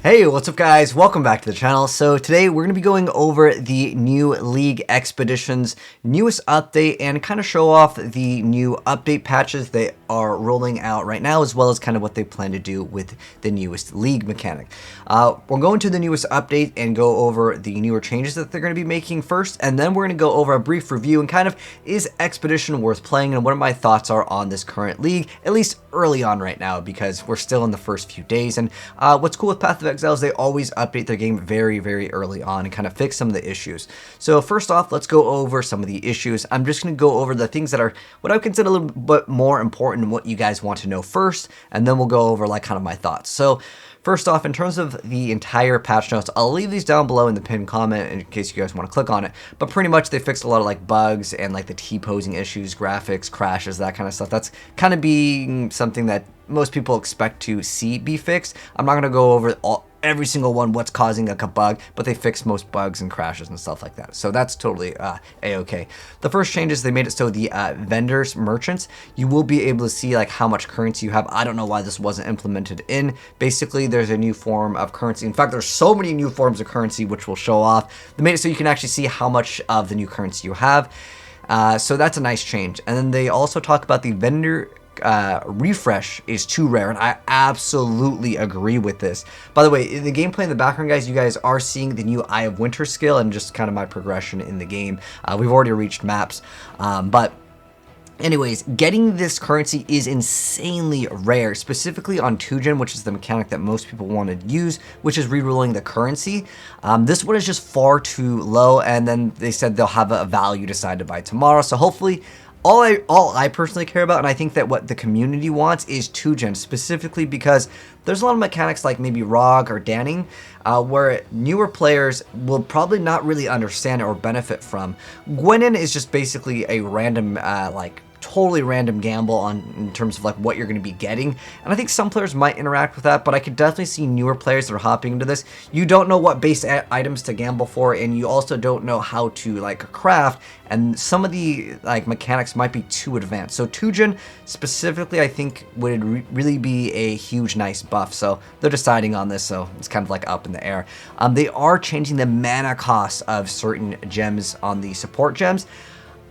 Hey, what's up guys? Welcome back to the channel. So today we're going to be going over the new League Expeditions newest update and kind of show off the new update patches they are rolling out right now, as well as kind of what they plan to do with the newest League mechanic. We're going to the newest update and go over the newer changes that they're going to be making first, and then we're going to go over a brief review and kind of is Expedition worth playing and what my thoughts are on this current League, at least early on right now, because we're still in the first few days. And what's cool with Path of Exile is they always update their game very, very early on and kind of fix some of the issues. So first off, let's go over some of the issues. I'm just going to go over the things that are what I would consider a little bit more important and what you guys want to know first, and then we'll go over like kind of my thoughts. So first off, in terms of the entire patch notes, I'll leave these down below in the pinned comment in case you guys want to click on it. But pretty much they fixed a lot of like bugs and like the T-posing issues, graphics, crashes, that kind of stuff. That's kind of being something that most people expect to see be fixed. I'm not going to go over every single one what's causing like a bug, but they fixed most bugs and crashes and stuff like that, so that's totally a-okay. The first change is they made it so the vendors, merchants, you will be able to see like how much currency you have. I don't know why this wasn't implemented in. Basically, there's a new form of currency. In fact, there's so many new forms of currency which will show off. They made it so you can actually see how much of the new currency you have, so that's a nice change. And then they also talk about the vendor refresh is too rare, and I absolutely agree with this. By the way, in the gameplay in the background, guys, you guys are seeing the new Eye of Winter skill and just kind of my progression in the game. We've already reached maps, but anyways, getting this currency is insanely rare, specifically on 2-gen, which is the mechanic that most people want to use, which is rerolling the currency. This one is just far too low, and then they said they'll have a value decided by tomorrow, so hopefully all I personally care about, and I think that what the community wants, is 2-gen, specifically because there's a lot of mechanics like maybe ROG or Danning, where newer players will probably not really understand or benefit from. Gwenin is just basically a random, like, totally random gamble on in terms of like what you're going to be getting, and I think some players might interact with that, but I could definitely see newer players that are hopping into this. You don't know what base items to gamble for, and you also don't know how to like craft, and some of the like mechanics might be too advanced. So 2-gen specifically, I think would really be a huge nice buff, so they're deciding on this, so it's kind of like up in the air. They are changing the mana cost of certain gems on the support gems.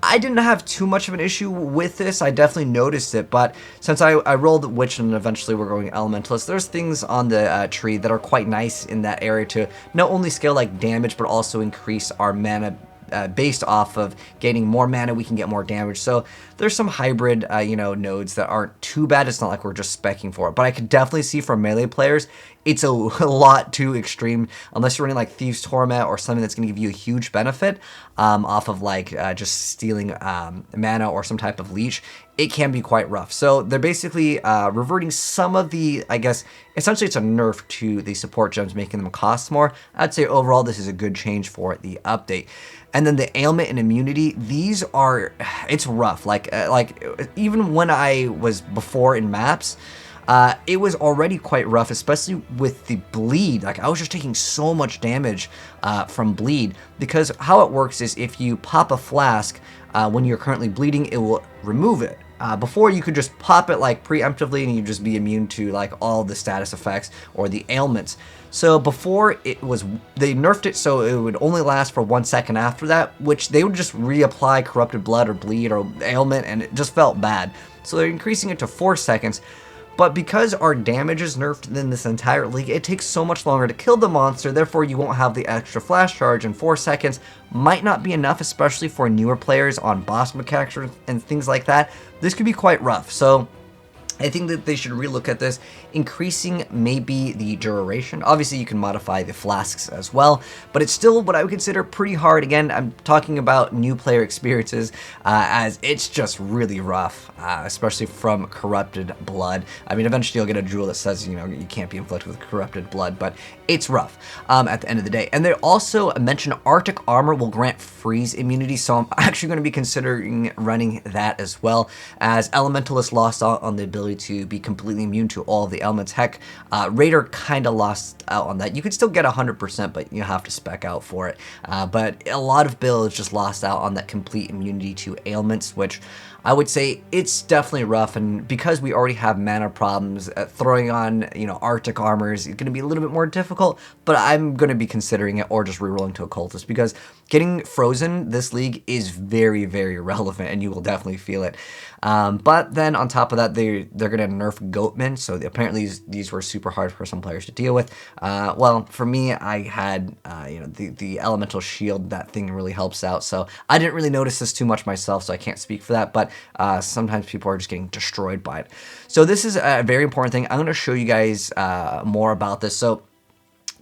I didn't have too much of an issue with this. I definitely noticed it, but since I rolled Witch and eventually we're going Elementalist, there's things on the tree that are quite nice in that area to not only scale like damage, but also increase our mana based off of getting more mana, we can get more damage. So there's some hybrid, you know, nodes that aren't too bad. It's not like we're just specking for it, but I could definitely see from melee players, it's a lot too extreme. Unless you're running like Thieves Torment or something that's going to give you a huge benefit off of like just stealing mana or some type of leech, it can be quite rough. So they're basically reverting some of the, I guess, essentially it's a nerf to the support gems, making them cost more. I'd say overall this is a good change for the update. And then the ailment and immunity, these are, it's rough. Like even when I was before in maps, it was already quite rough, especially with the bleed. Like I was just taking so much damage from bleed, because how it works is if you pop a flask when you're currently bleeding, it will remove it. Before you could just pop it like preemptively and you'd just be immune to like all the status effects or the ailments. So before they nerfed it so it would only last for 1 second after that, which they would just reapply corrupted blood or bleed or ailment, and it just felt bad. So they're increasing it to 4 seconds. But because our damage is nerfed in this entire league, it takes so much longer to kill the monster, therefore you won't have the extra flash charge, and 4 seconds might not be enough, especially for newer players on boss mechanics and things like that. This could be quite rough, so I think that they should relook at this, increasing maybe the duration. Obviously, you can modify the flasks as well, but it's still what I would consider pretty hard. Again, I'm talking about new player experiences, as it's just really rough, especially from corrupted blood. I mean, eventually you'll get a jewel that says, you know, you can't be inflicted with corrupted blood, but it's rough at the end of the day. And they also mention Arctic armor will grant freeze immunity, so I'm actually going to be considering running that as well, as Elementalist lost out on the ability ability to be completely immune to all of the elements. Heck, Raider kind of lost out on that. You could still get 100%, but you have to spec out for it. But a lot of builds just lost out on that complete immunity to ailments, which I would say it's definitely rough, and because we already have mana problems, throwing on, Arctic armor is going to be a little bit more difficult, but I'm going to be considering it, or just rerolling to Occultist, because getting frozen this league is very, very relevant, and you will definitely feel it. But then on top of that, they're going to nerf Goatmen, so apparently these were super hard for some players to deal with. Well, for me, I had, the Elemental Shield, that thing really helps out, so I didn't really notice this too much myself, so I can't speak for that, but sometimes people are just getting destroyed by it. So this is a very important thing. I'm going to show you guys more about this. So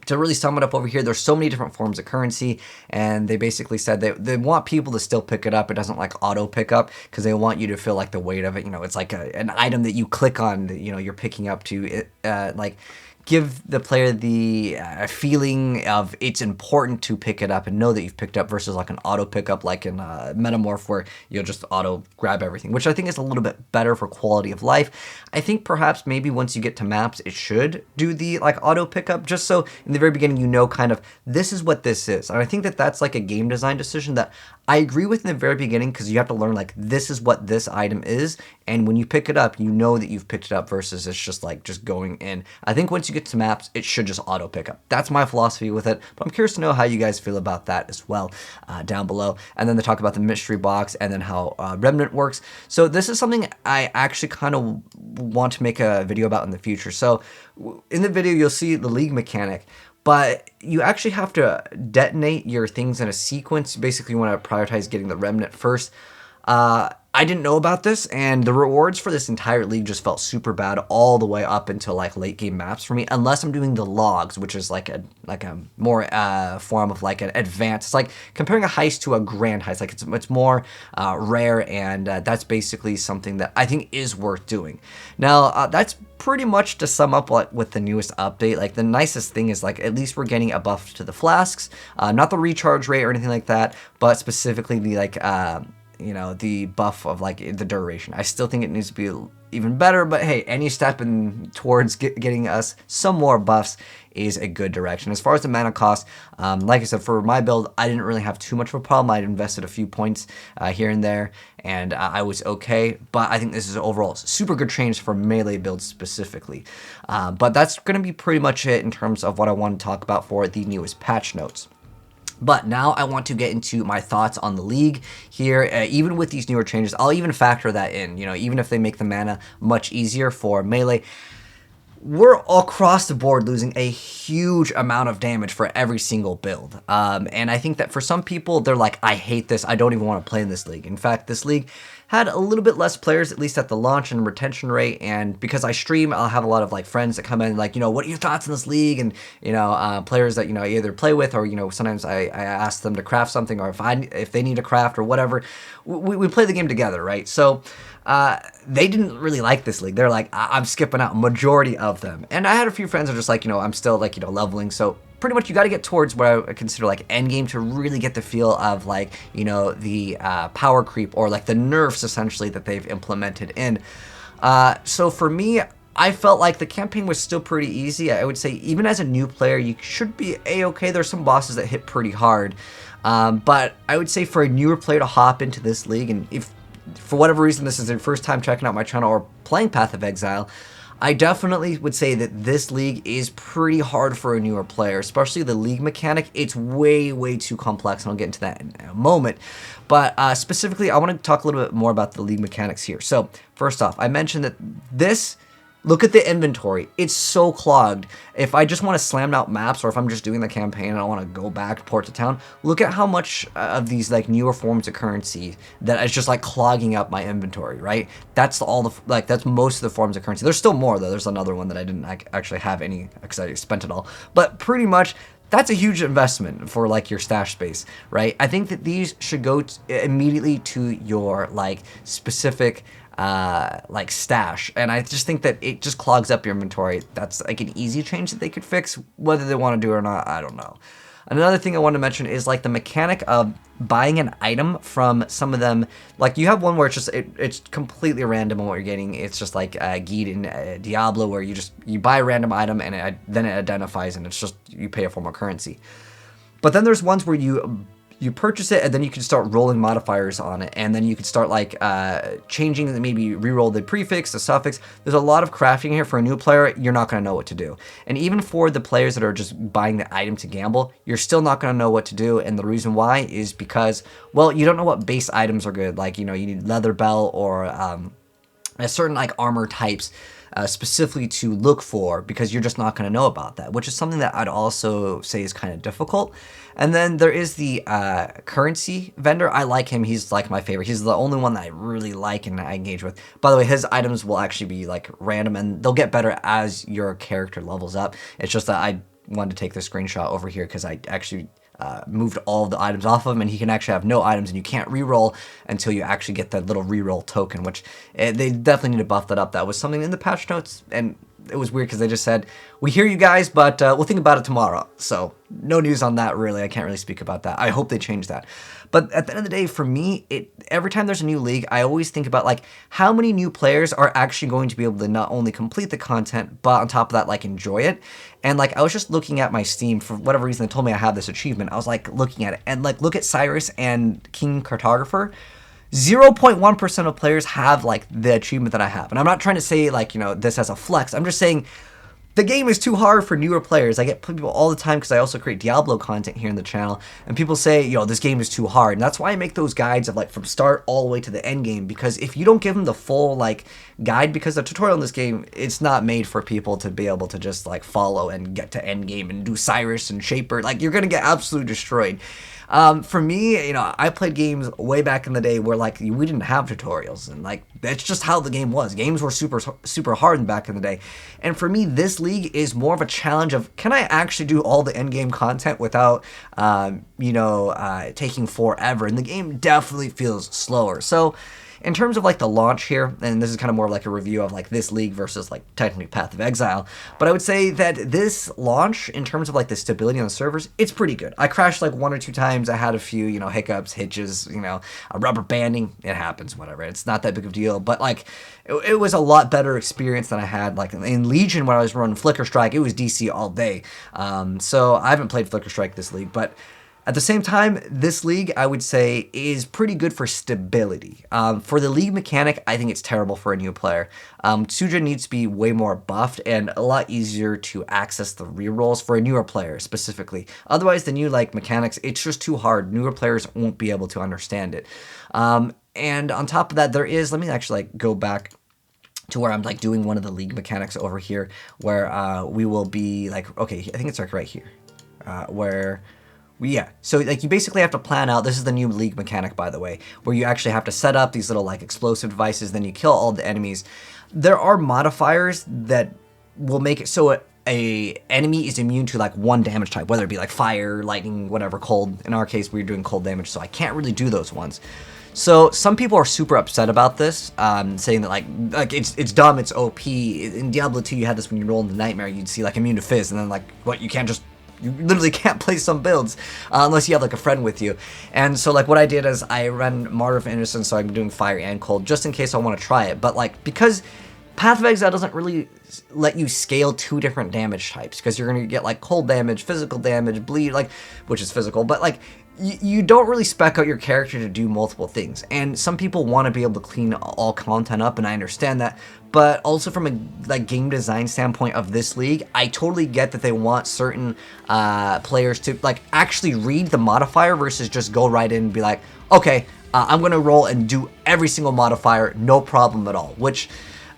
to really sum it up over here, there's so many different forms of currency, and they basically said that they want people to still pick it up. It doesn't like auto pick up, because they want you to feel like the weight of it. It's like an item that you click on that, you're picking up to like give the player the feeling of it's important to pick it up and know that you've picked up, versus like an auto pickup like in Metamorph, where you'll just auto grab everything, which I think is a little bit better for quality of life. I think perhaps maybe once you get to maps, it should do the like auto pickup, just so in the very beginning kind of this is what this is. And I think that that's like a game design decision that I agree with in the very beginning, because you have to learn like this is what this item is, and when you pick it up, you know that you've picked it up, versus it's just like just going in. I think once you get to maps, it should just auto pick up. That's my philosophy with it, but I'm curious to know how you guys feel about that as well down below. And then they talk about the mystery box, and then how Remnant works. So this is something I actually kind of want to make a video about in the future. So in the video, you'll see the league mechanic, but you actually have to detonate your things in a sequence. Basically, you want to prioritize getting the Remnant first. I didn't know about this, and the rewards for this entire league just felt super bad all the way up until like late game maps for me, unless I'm doing the logs, which is like a more form of like an advanced. It's like comparing a heist to a grand heist. Like it's more rare, and that's basically something that I think is worth doing. Now that's pretty much to sum up what with the newest update. Like the nicest thing is like at least we're getting a buff to the flasks, not the recharge rate or anything like that, but specifically the like the buff of like the duration. I still think it needs to be even better, but hey, any step towards getting us some more buffs is a good direction. As far as the mana cost, like I said, for my build, I didn't really have too much of a problem. I invested a few points here and there, and I was okay, but I think this is overall super good change for melee builds specifically. But that's going to be pretty much it in terms of what I want to talk about for the newest patch notes. But now I want to get into my thoughts on the league here. Even with these newer changes, I'll even factor that in. Even if they make the mana much easier for melee, we're across the board losing a huge amount of damage for every single build. And I think that for some people, they're like, I hate this. I don't even want to play in this league. In fact, this league had a little bit less players, at least at the launch and retention rate. And because I stream, I'll have a lot of like friends that come in like, what are your thoughts on this league? And, players that, I either play with, or, sometimes I ask them to craft something, or if they need a craft or whatever, we play the game together, right? So they didn't really like this league. They're like, I'm skipping out, majority of them. And I had a few friends that are just like, I'm still like, leveling. So pretty much you got to get towards what I consider like end game to really get the feel of like, the power creep, or like the nerfs essentially that they've implemented in. So for me, I felt like the campaign was still pretty easy. I would say even as a new player, you should be a-okay. There's some bosses that hit pretty hard. But I would say for a newer player to hop into this league, and if for whatever reason this is their first time checking out my channel or playing Path of Exile, I definitely would say that this league is pretty hard for a newer player, especially the league mechanic. It's way, way too complex, and I'll get into that in a moment. But specifically, I want to talk a little bit more about the league mechanics here. So first off, I mentioned that look at the inventory. It's so clogged. If I just want to slam out maps, or if I'm just doing the campaign and I want to go back to Port to Town, look at how much of these like newer forms of currency that is just like clogging up my inventory, right? That's that's most of the forms of currency. There's still more though. There's another one that I didn't actually have any because I spent it all. But pretty much that's a huge investment for like your stash space, right? I think that these should go immediately to your like specific like stash, and I just think that it just clogs up your inventory. That's like an easy change that they could fix. Whether they want to do it or not, I don't know. Another thing I want to mention is like the mechanic of buying an item from some of them. Like you have one where it's just it's completely random on what you're getting. It's just like Guide in Diablo, where you buy a random item and then it identifies, and it's just you pay a form of currency. But then there's ones where you purchase it and then you can start rolling modifiers on it, and then you can start like changing, maybe reroll the prefix, the suffix. There's a lot of crafting here. For a new player, you're not going to know what to do. And even for the players that are just buying the item to gamble, you're still not going to know what to do. And the reason why is because, well, you don't know what base items are good. Like, you need leather belt or a certain like armor types specifically to look for, because you're just not going to know about that, which is something that I'd also say is kind of difficult. And then there is the currency vendor. I like him. He's like my favorite. He's the only one that I really like and I engage with. By the way, his items will actually be like random, and they'll get better as your character levels up. It's just that I wanted to take the screenshot over here because I actually moved all of the items off of him, and he can actually have no items, and you can't reroll until you actually get that little reroll token, which they definitely need to buff that up. That was something in the patch notes, and it was weird because they just said, we hear you guys, but we'll think about it tomorrow. So no news on that, really. I can't really speak about that. I hope they change that. But at the end of the day, for me, every time there's a new league, I always think about like how many new players are actually going to be able to not only complete the content, but on top of that, like enjoy it. And like I was just looking at my Steam, for whatever reason they told me I have this achievement. I was like looking at it, and like look at Cyrus and King Cartographer. 0.1% of players have like the achievement that I have. And I'm not trying to say like, this as a flex. I'm just saying the game is too hard for newer players. I get people all the time because I also create Diablo content here in the channel, and people say, this game is too hard. And that's why I make those guides of like from start all the way to the end game, because if you don't give them the full like guide, because the tutorial in this game, it's not made for people to be able to just like follow and get to end game and do Cyrus and Shaper. Like you're gonna get absolutely destroyed. For me, I played games way back in the day where like we didn't have tutorials, and like that's just how the game was. Games were super hard back in the day. And for me, this league is more of a challenge of, can I actually do all the end game content without taking forever? And the game definitely feels slower. So in terms of like the launch here, and this is kind of more of like a review of like this league versus like technically Path of Exile, but I would say that this launch, in terms of like the stability on the servers, it's pretty good. I crashed like 1 or 2 times. I had a few, hiccups, hitches, a rubber banding. It happens, whatever. It's not that big of a deal, but like it was a lot better experience than I had like in Legion when I was running Flicker Strike. It was DC all day. So I haven't played Flicker Strike this league, but at the same time, this league, I would say, is pretty good for stability. For the league mechanic, I think it's terrible for a new player. Suja needs to be way more buffed and a lot easier to access the rerolls for a newer player specifically. Otherwise, the new like mechanics, it's just too hard. Newer players won't be able to understand it. And on top of that, there is, let me actually like go back to where I'm like doing one of the league mechanics over here, where we will be like, okay, I think it's like right here, so like you basically have to plan out, this is the new league mechanic, by the way, where you actually have to set up these little like explosive devices, then you kill all the enemies. There are modifiers that will make it so a enemy is immune to like one damage type, whether it be like fire, lightning, whatever, cold. In our case, we're doing cold damage, so I can't really do those ones. So some people are super upset about this, saying that like it's dumb, it's OP. In Diablo 2, you had this when you roll in the Nightmare, you'd see like immune to fizz, and then like, what, you literally can't play some builds unless you have like a friend with you. And so like what I did is I ran Martyr of Innocence, so I'm doing fire and cold just in case I want to try it. But like, because Path of Exile doesn't really let you scale 2 different damage types, because you're going to get like cold damage, physical damage, bleed, like, which is physical, but like you don't really spec out your character to do multiple things. And some people want to be able to clean all content up, and I understand that. But also from a like game design standpoint of this league, I totally get that they want certain players to like actually read the modifier versus just go right in and be like, okay, I'm going to roll and do every single modifier, no problem at all. Which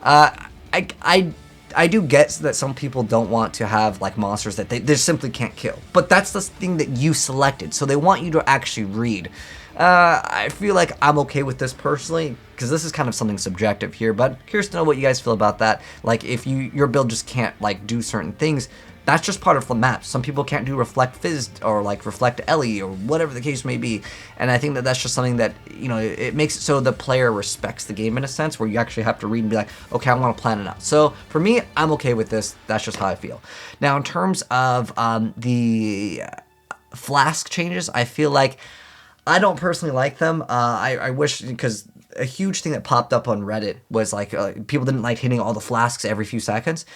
I do get that some people don't want to have like monsters that they simply can't kill. But that's the thing that you selected, so they want you to actually read. I feel like I'm okay with this personally, because this is kind of something subjective here, but curious to know what you guys feel about that. Like, if your build just can't like do certain things, that's just part of the map. Some people can't do Reflect Fizz or like Reflect Ellie or whatever the case may be, and I think that that's just something that, it makes it so the player respects the game in a sense, where you actually have to read and be like, okay, I want to plan it out. So for me, I'm okay with this. That's just how I feel. Now, in terms of the Flask changes, I feel like I don't personally like them. I wish, because a huge thing that popped up on Reddit was like people didn't like hitting all the flasks every few seconds.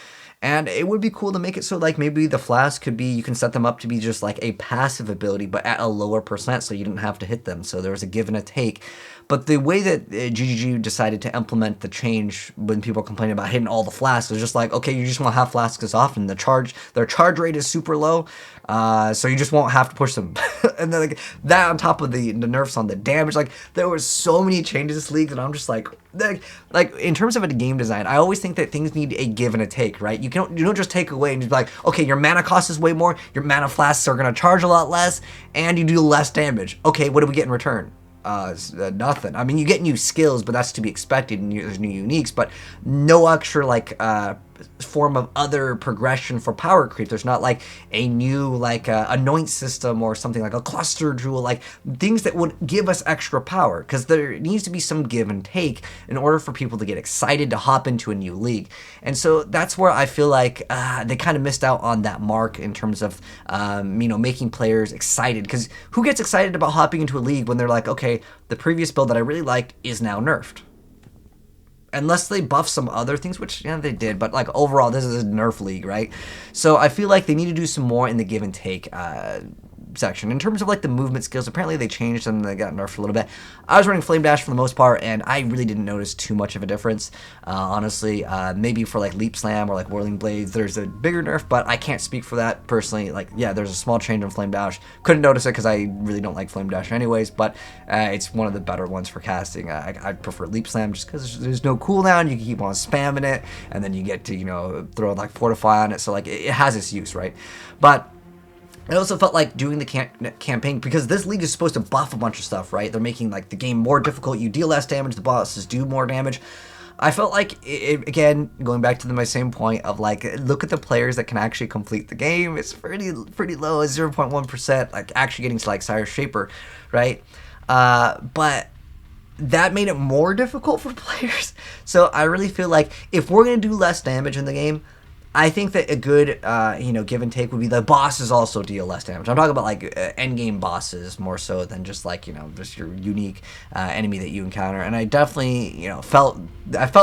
And it would be cool to make it so like maybe the flask could be, you can set them up to be just like a passive ability, but at a lower percent, so you didn't have to hit them. So there was a give and a take. But the way that GGG decided to implement the change when people complaining about hitting all the flasks was just like, okay, you just won't have flasks as often. Their charge rate is super low, so you just won't have to push them. And then like that on top of the nerfs on the damage, like there were so many changes this league, and I'm just like in terms of a game design, I always think that things need a give and a take, right? You don't just take away and just be like, okay, your mana cost is way more, your mana flasks are gonna charge a lot less, and you do less damage. Okay, what do we get in return? Nothing. I mean, you get new skills, but that's to be expected, and there's new uniques, but no extra like form of other progression for power creep. There's not like a new like anoint system or something like a cluster jewel, like things that would give us extra power, because there needs to be some give and take in order for people to get excited to hop into a new league. And so that's where I feel like they kind of missed out on that mark in terms of making players excited, because who gets excited about hopping into a league when they're like, okay, the previous build that I really liked is now nerfed? Unless they buff some other things, which, yeah, they did, but like overall, this is a nerf league, right? So I feel like they need to do some more in the give and take section. In terms of like the movement skills, apparently they changed them, they got nerfed a little bit. I was running Flame Dash for the most part, and I really didn't notice too much of a difference, honestly. Maybe for like Leap Slam or like Whirling Blades, there's a bigger nerf, but I can't speak for that personally. Like, yeah, there's a small change in Flame Dash. Couldn't notice it because I really don't like Flame Dash anyways, but it's one of the better ones for casting. I prefer Leap Slam just because there's no cooldown. You can keep on spamming it, and then you get to, throw like Fortify on it, so like it has its use, right? But I also felt like doing the campaign, because this league is supposed to buff a bunch of stuff, right? They're making like the game more difficult. You deal less damage, the bosses do more damage. I felt like, again, going back to my same point of like, look at the players that can actually complete the game. It's pretty low, 0.1%, like actually getting to like Sire Shaper, right? But that made it more difficult for players. So I really feel like if we're going to do less damage in the game, I think that a good, give and take would be the bosses also deal less damage. I'm talking about like end game bosses more so than just like, just your unique enemy that you encounter. And I definitely, felt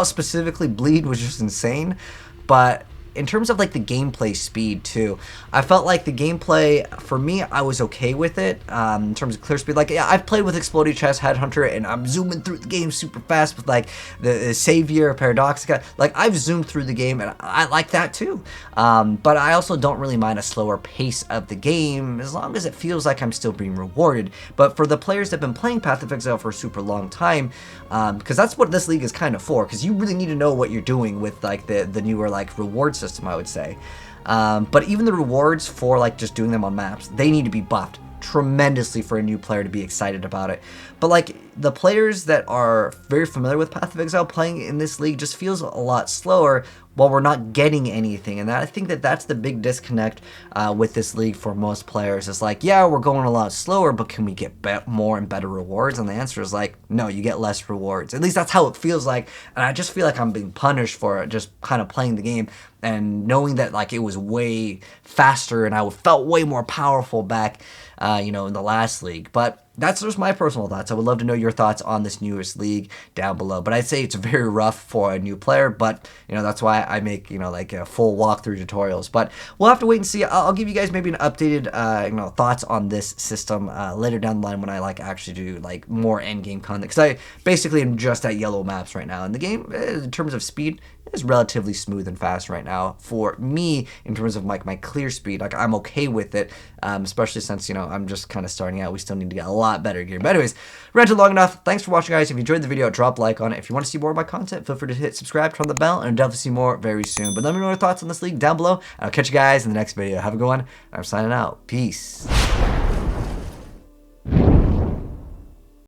specifically Bleed was just insane, but in terms of like the gameplay speed too, I felt like the gameplay for me, I was okay with it. In terms of clear speed, like, yeah, I've played with Exploding Chest Headhunter, and I'm zooming through the game super fast with like the Savior, Paradoxica. Like, I've zoomed through the game, and I like that too. But I also don't really mind a slower pace of the game as long as it feels like I'm still being rewarded. But for the players that have been playing Path of Exile for a super long time, because that's what this league is kind of for, because you really need to know what you're doing with like the newer like reward system, I would say. But even the rewards for like just doing them on maps, they need to be buffed tremendously for a new player to be excited about it. But like the players that are very familiar with Path of Exile playing in this league just feels a lot slower while we're not getting anything. And I think that that's the big disconnect with this league for most players. It's like, yeah, we're going a lot slower, but can we get more and better rewards? And the answer is like, no, you get less rewards. At least that's how it feels like. And I just feel like I'm being punished for it, just kind of playing the game and knowing that like it was way faster and I felt way more powerful back, in the last league. But that's just my personal thoughts. I would love to know your thoughts on this newest league down below. But I'd say it's very rough for a new player, but that's why I make like a full walkthrough tutorials. But we'll have to wait and see. I'll give you guys maybe an updated thoughts on this system later down the line when I like actually do like more end game content, because I basically am just at yellow maps right now, and the game in terms of speed is relatively smooth and fast right now for me in terms of like my clear speed. Like, I'm okay with it, especially since I'm just kind of starting out. We still need to get a lot better gear. But anyways, ranted long enough. Thanks for watching, guys. If you enjoyed the video, drop a like on it. If you want to see more of my content, feel free to hit subscribe, turn on the bell, and I'll definitely see more very soon. But let me know your thoughts on this league down below, and I'll catch you guys in the next video. Have a good one. I'm signing out. Peace.